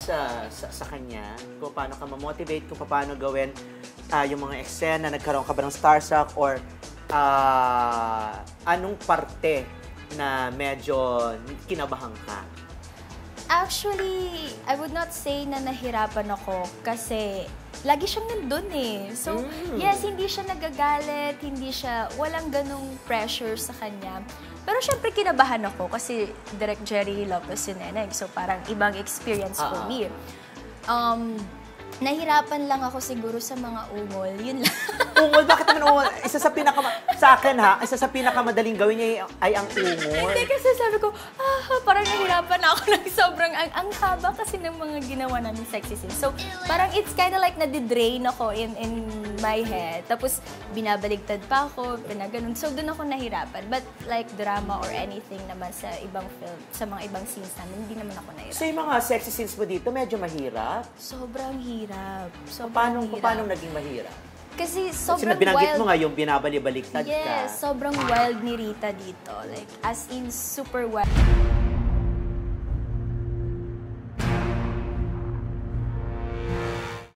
sa kanya? Kung paano ka ma-motivate, kung paano gawin yung mga eksena, nagkaroon ka ba ng starstruck or anong parte na medyo kinabahan ka? Actually, I would not say na nahirapan ako kasi lagi siyang nandun eh. So, yes, hindi siya nagagalit, walang ganong pressure sa kanya. Pero syempre kinabahan ako kasi Direk Jerry Lopez yung neneg. So, parang ibang experience for me. Nahirapan lang ako siguro sa mga ungol. Yun lang. Ungol? Bakit naman ungol? Sa akin ha, isa sa pinakamadaling gawin niya ay ang ungol. Hindi kasi sabi ko, parang nahirapan ako ng sobrang, ang haba kasi ng mga ginawa namin sexy scenes. So, parang it's kind of like nadidrain ako in my head. Tapos, binabaligtad pa ako, pinaganon. So, doon ako nahirapan. But like drama or anything naman sa ibang film, sa mga ibang scenes namin, hindi naman ako nahirapan. So, yung mga sexy scenes mo dito, medyo mahirap? Sobrang hirap. Paano naging mahirap? Kasi sobrang binanggit wild. mo nga yung binabali-baliktad ka. Yes, sobrang wild ni Rita dito. Like, as in, super wild.